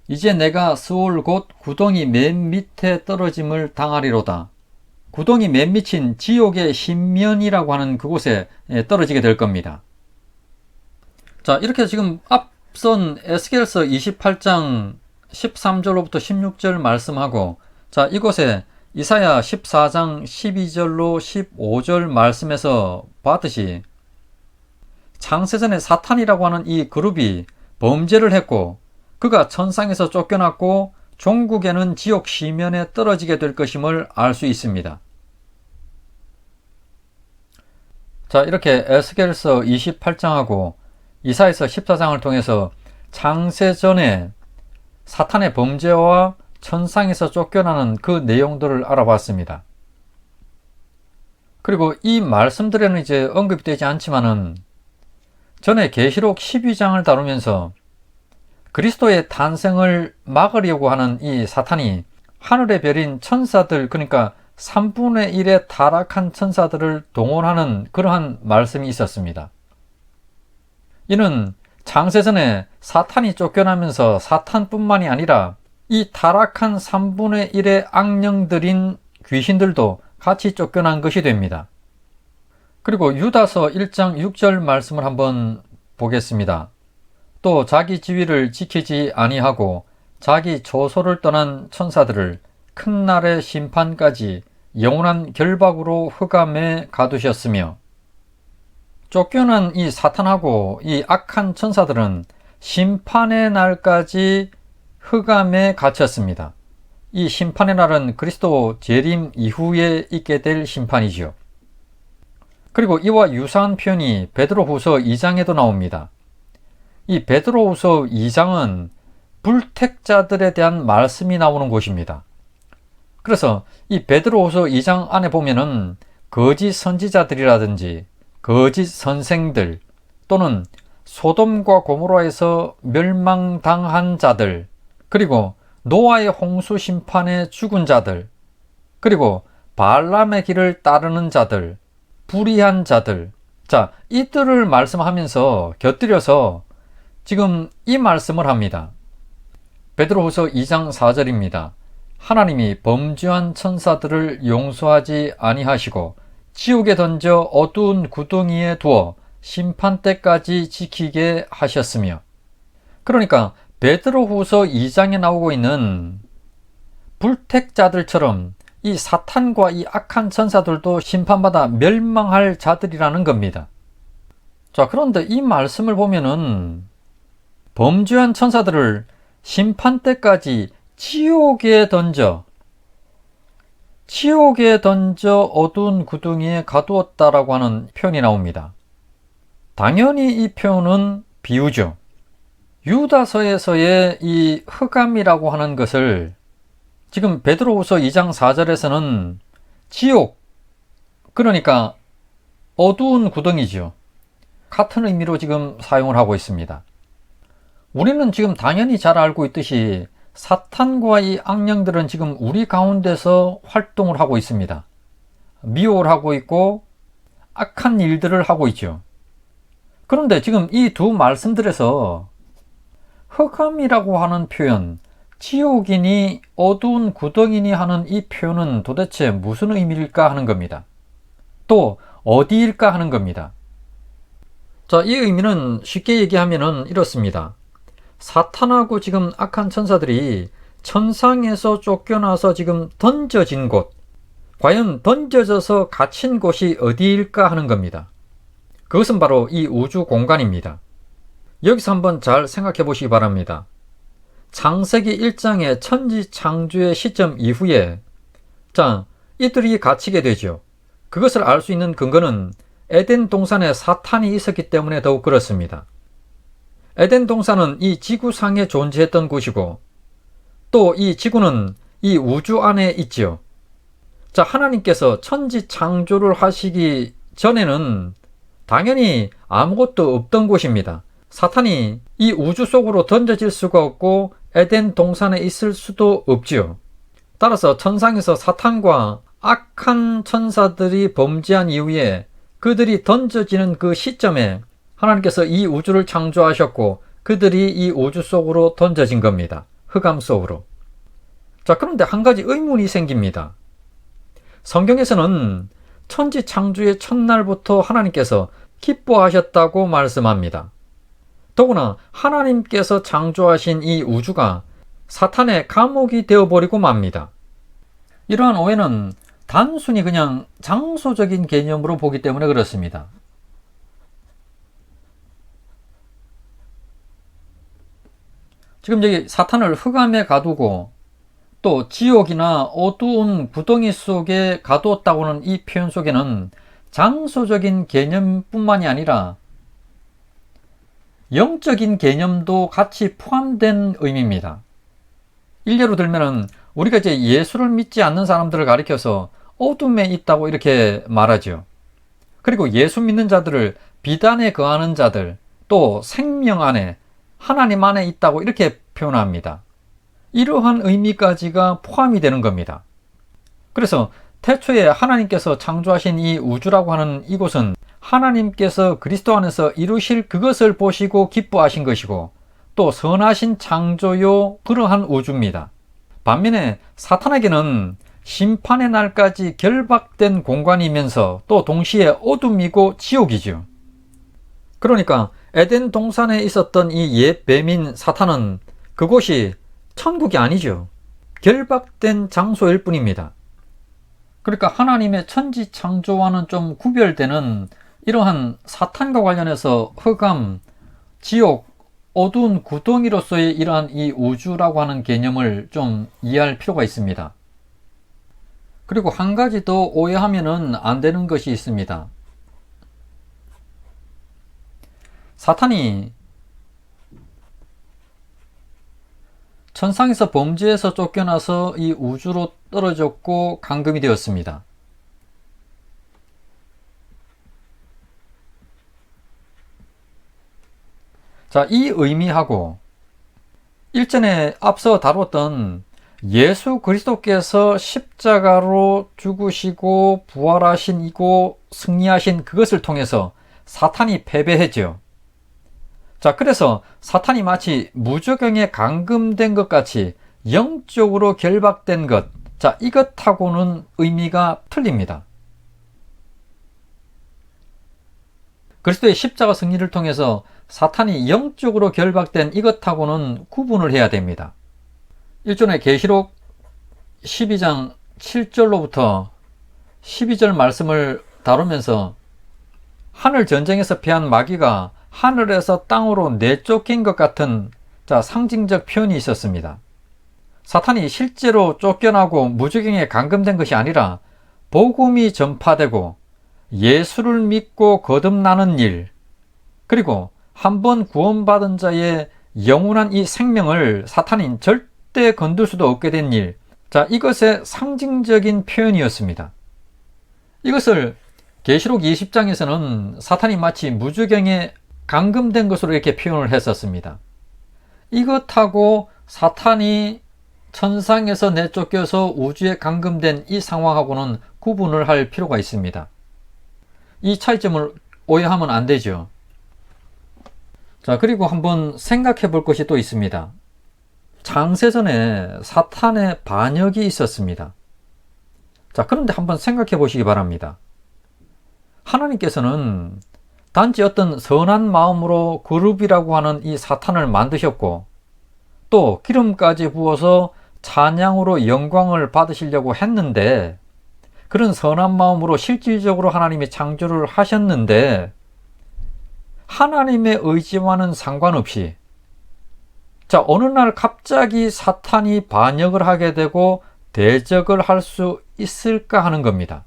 이제 내가 스올 곧 구덩이 맨 밑에 떨어짐을 당하리로다. 구덩이 맨 밑인 지옥의 신면이라고 하는 그곳에 떨어지게 될 겁니다. 자, 이렇게 지금 앞선 에스겔서 28장 13절로부터 16절 말씀하고 자, 이곳에 이사야 14장 12절로 15절 말씀에서 봤듯이 창세전에 사탄이라고 하는 이 그룹이 범죄를 했고 그가 천상에서 쫓겨났고 종국에는 지옥 시면에 떨어지게 될 것임을 알 수 있습니다. 자, 이렇게 에스겔서 28장하고 이사야서 14장을 통해서 창세전에 사탄의 범죄와 천상에서 쫓겨나는 그 내용들을 알아봤습니다. 그리고 이 말씀들에는 이제 언급이 되지 않지만은 전에 계시록 12장을 다루면서 그리스도의 탄생을 막으려고 하는 이 사탄이 하늘의 별인 천사들, 그러니까 3분의 1의 타락한 천사들을 동원하는 그러한 말씀이 있었습니다. 이는 창세전에 사탄이 쫓겨나면서 사탄뿐만이 아니라 이 타락한 3분의 1의 악령들인 귀신들도 같이 쫓겨난 것이 됩니다. 그리고 유다서 1장 6절 말씀을 한번 보겠습니다. 또 자기 지위를 지키지 아니하고 자기 조소를 떠난 천사들을 큰 날의 심판까지 영원한 결박으로 흑암에 가두셨으며. 쫓겨난 이 사탄하고 이 악한 천사들은 심판의 날까지 흑암에 갇혔습니다. 이 심판의 날은 그리스도 재림 이후에 있게 될 심판이지요. 그리고 이와 유사한 표현이 베드로후서 2장에도 나옵니다. 이 베드로후서 2장은 불택자들에 대한 말씀이 나오는 곳입니다. 그래서 이 베드로후서 2장 안에 보면은 거짓 선지자들이라든지 거짓 선생들 또는 소돔과 고모라에서 멸망당한 자들, 그리고 노아의 홍수 심판에 죽은 자들, 그리고 발람의 길을 따르는 자들, 불의한 자들, 자, 이들을 말씀하면서 곁들여서 지금 이 말씀을 합니다. 베드로후서 2장 4절입니다. 하나님이 범죄한 천사들을 용서하지 아니하시고 지옥에 던져 어두운 구덩이에 두어 심판 때까지 지키게 하셨으며, 그러니까 베드로후서 2장에 나오고 있는 불택자들처럼 이 사탄과 이 악한 천사들도 심판받아 멸망할 자들이라는 겁니다. 자, 그런데 이 말씀을 보면은 범죄한 천사들을 심판 때까지 지옥에 던져 어두운 구덩이에 가두었다라고 하는 표현이 나옵니다. 당연히 이 표현은 비유죠. 유다서에서의 이 흑암이라고 하는 것을 지금 베드로후서 2장 4절에서는 지옥, 그러니까 어두운 구덩이죠. 같은 의미로 지금 사용을 하고 있습니다. 우리는 지금 당연히 잘 알고 있듯이 사탄과 이 악령들은 지금 우리 가운데서 활동을 하고 있습니다. 미혹을 하고 있고 악한 일들을 하고 있죠. 그런데 지금 이 두 말씀들에서 흑암이라고 하는 표현, 지옥이니 어두운 구덩이니 하는 이 표현은 도대체 무슨 의미일까 하는 겁니다. 또 어디일까 하는 겁니다. 자, 이 의미는 쉽게 얘기하면 이렇습니다. 사탄하고 지금 악한 천사들이 천상에서 쫓겨나서 지금 던져진 곳, 과연 던져져서 갇힌 곳이 어디일까 하는 겁니다. 그것은 바로 이 우주 공간입니다. 여기서 한번 잘 생각해 보시기 바랍니다. 창세기 1장의 천지 창조의 시점 이후에 이들이 갇히게 되죠. 그것을 알 수 있는 근거는 에덴 동산에 사탄이 있었기 때문에 더욱 그렇습니다. 에덴 동산은 이 지구상에 존재했던 곳이고 또 이 지구는 이 우주 안에 있지요. 자, 하나님께서 천지 창조를 하시기 전에는 당연히 아무것도 없던 곳입니다. 사탄이 이 우주 속으로 던져질 수가 없고 에덴 동산에 있을 수도 없지요. 따라서 천상에서 사탄과 악한 천사들이 범죄한 이후에 그들이 던져지는 그 시점에 하나님께서 이 우주를 창조하셨고 그들이 이 우주 속으로 던져진 겁니다. 흑암 속으로. 자, 그런데 한 가지 의문이 생깁니다. 성경에서는 천지 창조의 첫날부터 하나님께서 기뻐하셨다고 말씀합니다. 더구나 하나님께서 창조하신 이 우주가 사탄의 감옥이 되어버리고 맙니다. 이러한 오해는 단순히 그냥 장소적인 개념으로 보기 때문에 그렇습니다. 지금 여기 사탄을 흑암에 가두고 또 지옥이나 어두운 구덩이 속에 가두었다고는 이 표현 속에는 장소적인 개념뿐만이 아니라 영적인 개념도 같이 포함된 의미입니다. 일례로 들면은 우리가 이제 예수를 믿지 않는 사람들을 가리켜서 어둠에 있다고 이렇게 말하죠. 그리고 예수 믿는 자들을 비단에 거하는 자들, 또 생명 안에 하나님 안에 있다고 이렇게 표현합니다. 이러한 의미까지가 포함이 되는 겁니다. 그래서 태초에 하나님께서 창조하신 이 우주라고 하는 이곳은 하나님께서 그리스도 안에서 이루실 그것을 보시고 기뻐하신 것이고 또 선하신 창조요 그러한 우주입니다. 반면에 사탄에게는 심판의 날까지 결박된 공간이면서 또 동시에 어둠이고 지옥이죠. 그러니까 에덴 동산에 있었던 이 옛 뱀인 사탄은 그곳이 천국이 아니죠. 결박된 장소일 뿐입니다. 그러니까 하나님의 천지 창조와는 좀 구별되는 이러한 사탄과 관련해서 흑암, 지옥, 어두운 구덩이로서의 이러한 이 우주라고 하는 개념을 좀 이해할 필요가 있습니다. 그리고 한 가지 더 오해하면은 안 되는 것이 있습니다. 사탄이 천상에서 범죄에서 쫓겨나서 이 우주로 떨어졌고 감금이 되었습니다. 자, 이 의미하고 일전에 앞서 다뤘던 예수 그리스도께서 십자가로 죽으시고 부활하시고 승리하신 그것을 통해서 사탄이 패배했죠. 자, 그래서 사탄이 마치 무저경에 감금된 것 같이 영적으로 결박된 것, 자, 이것하고는 의미가 틀립니다. 그리스도의 십자가 승리를 통해서 사탄이 영적으로 결박된 이것하고는 구분을 해야 됩니다. 일전에 계시록 12장 7절로부터 12절 말씀을 다루면서 하늘 전쟁에서 패한 마귀가 하늘에서 땅으로 내쫓긴 것 같은 상징적 표현이 있었습니다. 사탄이 실제로 쫓겨나고 무저경에 감금된 것이 아니라 복음이 전파되고 예수를 믿고 거듭나는 일, 그리고 한번 구원받은 자의 영원한 이 생명을 사탄이 절대 건들 수도 없게 된 일, 자, 이것의 상징적인 표현이었습니다. 이것을 계시록 20장에서는 사탄이 마치 무저경에 감금된 것으로 이렇게 표현을 했었습니다. 이것하고 사탄이 천상에서 내쫓겨서 우주에 감금된 이 상황하고는 구분을 할 필요가 있습니다. 이 차이점을 오해하면 안 되죠. 자, 그리고 한번 생각해 볼 것이 또 있습니다. 창세전에 사탄의 반역이 있었습니다. 자, 그런데 한번 생각해 보시기 바랍니다. 하나님께서는 단지 어떤 선한 마음으로 그룹이라고 하는 이 사탄을 만드셨고 또 기름까지 부어서 찬양으로 영광을 받으시려고 했는데, 그런 선한 마음으로 실질적으로 하나님이 창조를 하셨는데 하나님의 의지와는 상관없이 자, 어느 날 갑자기 사탄이 반역을 하게 되고 대적을 할 수 있을까 하는 겁니다.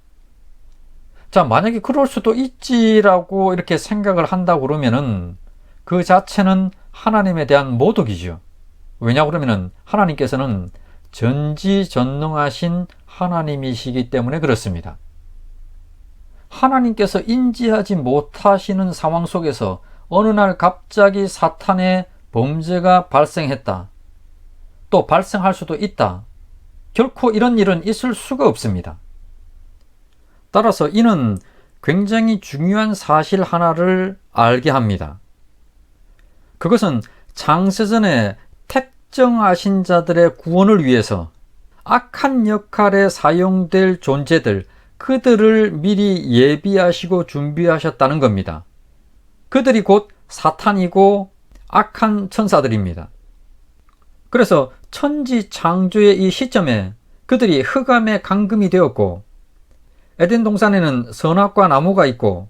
자, 만약에 그럴 수도 있지라고 이렇게 생각을 한다고 그러면은 그 자체는 하나님에 대한 모독이죠. 왜냐 그러면은 하나님께서는 전지전능하신 하나님이시기 때문에 그렇습니다. 하나님께서 인지하지 못하시는 상황 속에서 어느 날 갑자기 사탄의 범죄가 발생했다. 또 발생할 수도 있다. 결코 이런 일은 있을 수가 없습니다. 따라서 이는 굉장히 중요한 사실 하나를 알게 합니다. 그것은 창세전에 택정하신 자들의 구원을 위해서 악한 역할에 사용될 존재들, 그들을 미리 예비하시고 준비하셨다는 겁니다. 그들이 곧 사탄이고 악한 천사들입니다. 그래서 천지 창조의 이 시점에 그들이 흑암에 감금이 되었고 에덴 동산에는 선악과 나무가 있고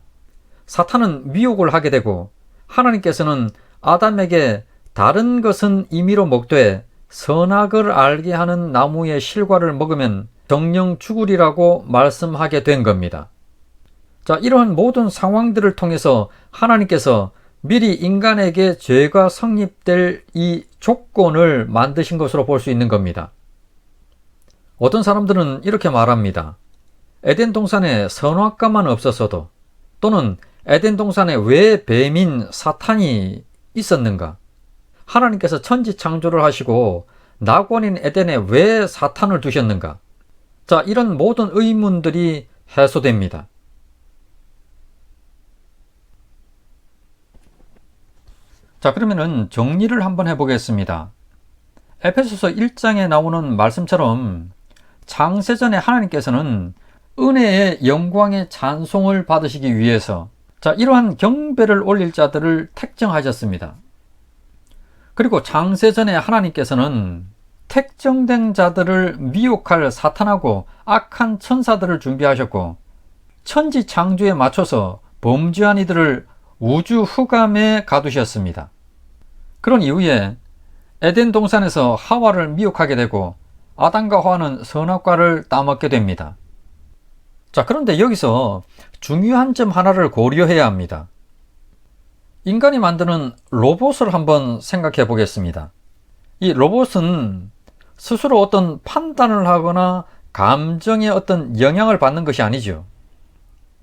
사탄은 미혹을 하게 되고 하나님께서는 아담에게 다른 것은 임의로 먹되 선악을 알게 하는 나무의 실과를 먹으면 정령 죽으리라고 말씀하게 된 겁니다. 자, 이러한 모든 상황들을 통해서 하나님께서 미리 인간에게 죄가 성립될 이 조건을 만드신 것으로 볼 수 있는 겁니다. 어떤 사람들은 이렇게 말합니다. 에덴 동산에 선악과만 없었어도, 또는 에덴 동산에 왜 뱀인 사탄이 있었는가? 하나님께서 천지 창조를 하시고 낙원인 에덴에 왜 사탄을 두셨는가? 자, 이런 모든 의문들이 해소됩니다. 자, 그러면은 정리를 한번 해보겠습니다. 에베소서 1장에 나오는 말씀처럼 창세전에 하나님께서는 은혜의 영광의 찬송을 받으시기 위해서 자, 이러한 경배를 올릴 자들을 택정하셨습니다. 그리고 창세전에 하나님께서는 택정된 자들을 미혹할 사탄하고 악한 천사들을 준비하셨고 천지 창조에 맞춰서 범죄한 이들을 우주 흑암에 가두셨습니다. 그런 이후에 에덴 동산에서 하와를 미혹하게 되고 아담과 하와는 선악과를 따먹게 됩니다. 자, 그런데 여기서 중요한 점 하나를 고려해야 합니다. 인간이 만드는 로봇을 한번 생각해 보겠습니다. 이 로봇은 스스로 어떤 판단을 하거나 감정에 어떤 영향을 받는 것이 아니죠.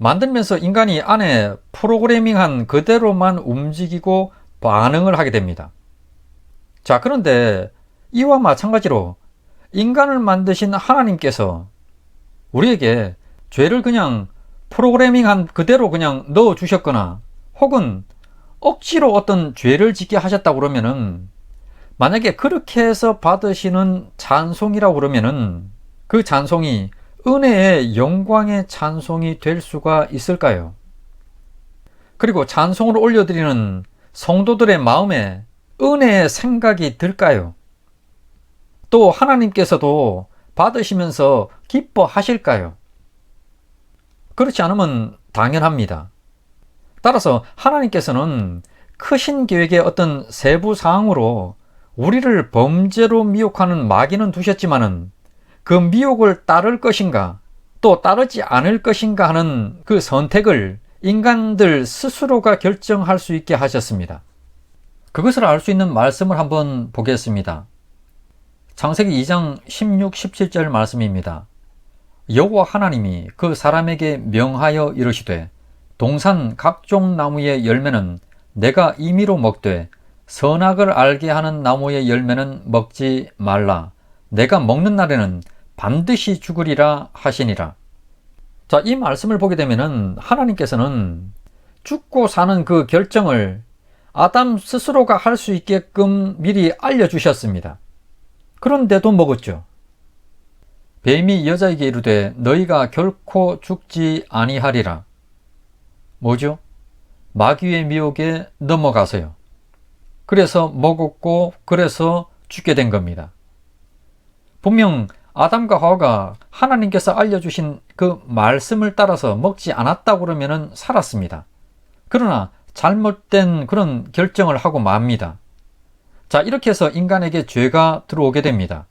만들면서 인간이 안에 프로그래밍한 그대로만 움직이고 반응을 하게 됩니다. 자, 그런데 이와 마찬가지로 인간을 만드신 하나님께서 우리에게 죄를 그냥 프로그래밍한 그대로 그냥 넣어 주셨거나 혹은 억지로 어떤 죄를 짓게 하셨다고 그러면은, 만약에 그렇게 해서 받으시는 찬송이라고 그러면은 그 찬송이 은혜의 영광의 찬송이 될 수가 있을까요? 그리고 찬송을 올려드리는 성도들의 마음에 은혜의 생각이 들까요? 또 하나님께서도 받으시면서 기뻐하실까요? 그렇지 않으면 당연합니다. 따라서 하나님께서는 크신 계획의 어떤 세부 사항으로 우리를 범죄로 미혹하는 마귀는 두셨지만은 그 미혹을 따를 것인가 또 따르지 않을 것인가 하는 그 선택을 인간들 스스로가 결정할 수 있게 하셨습니다. 그것을 알 수 있는 말씀을 한번 보겠습니다. 창세기 2장 16, 17절 말씀입니다. 여호와 하나님이 그 사람에게 명하여 이르시되 동산 각종 나무의 열매는 내가 임의로 먹되 선악을 알게 하는 나무의 열매는 먹지 말라. 내가 먹는 날에는 반드시 죽으리라 하시니라. 자, 이 말씀을 보게 되면은 하나님께서는 죽고 사는 그 결정을 아담 스스로가 할 수 있게끔 미리 알려주셨습니다. 그런데도 먹었죠. 뱀이 여자에게 이르되 너희가 결코 죽지 아니하리라. 뭐죠? 마귀의 미혹에 넘어가서요. 그래서 먹었고 그래서 죽게 된 겁니다. 분명 아담과 하와가 하나님께서 알려주신 그 말씀을 따라서 먹지 않았다고 그러면 살았습니다. 그러나 잘못된 그런 결정을 하고 맙니다. 자, 이렇게 해서 인간에게 죄가 들어오게 됩니다.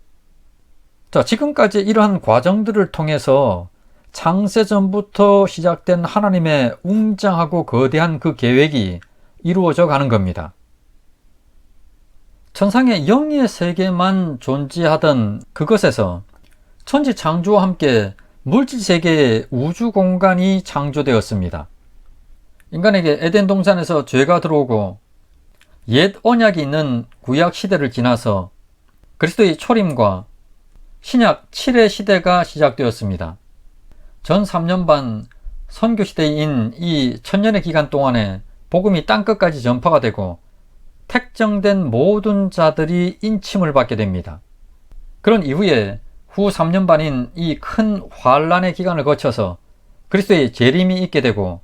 자, 지금까지 이러한 과정들을 통해서 창세전부터 시작된 하나님의 웅장하고 거대한 그 계획이 이루어져 가는 겁니다. 천상의 영의 세계만 존재하던 그것에서 천지 창조와 함께 물질 세계의 우주 공간이 창조되었습니다. 인간에게 에덴 동산에서 죄가 들어오고 옛 언약이 있는 구약 시대를 지나서 그리스도의 초림과 신약 7의 시대가 시작되었습니다. 전 3년 반 선교 시대인 이 천년의 기간 동안에 복음이 땅끝까지 전파가 되고 택정된 모든 자들이 인침을 받게 됩니다. 그런 이후에 후 3년 반인 이 큰 환란의 기간을 거쳐서 그리스도의 재림이 있게 되고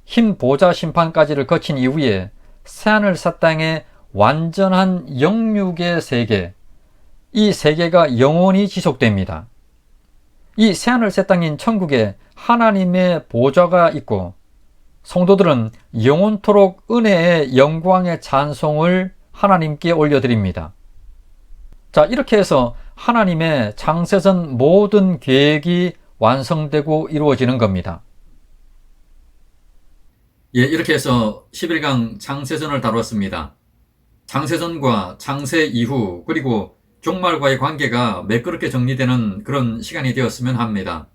흰 보좌 심판까지를 거친 이후에 새하늘 새 땅의 완전한 영육의 세계, 이 세계가 영원히 지속됩니다. 이 새하늘 새 땅인 천국에 하나님의 보좌가 있고 성도들은 영원토록 은혜의 영광의 찬송을 하나님께 올려드립니다. 자, 이렇게 해서 하나님의 창세전 모든 계획이 완성되고 이루어지는 겁니다. 예, 이렇게 해서 11강 창세전을 다뤘습니다. 창세전과 창세 이후 그리고 종말과의 관계가 매끄럽게 정리되는 그런 시간이 되었으면 합니다.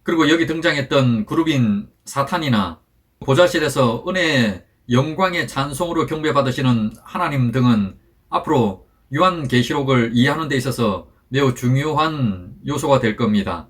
그리고 여기 등장했던 그룹인 사탄이나 보좌실에서 은혜의 영광의 찬송으로 경배받으시는 하나님 등은 앞으로 요한계시록을 이해하는 데 있어서 매우 중요한 요소가 될 겁니다.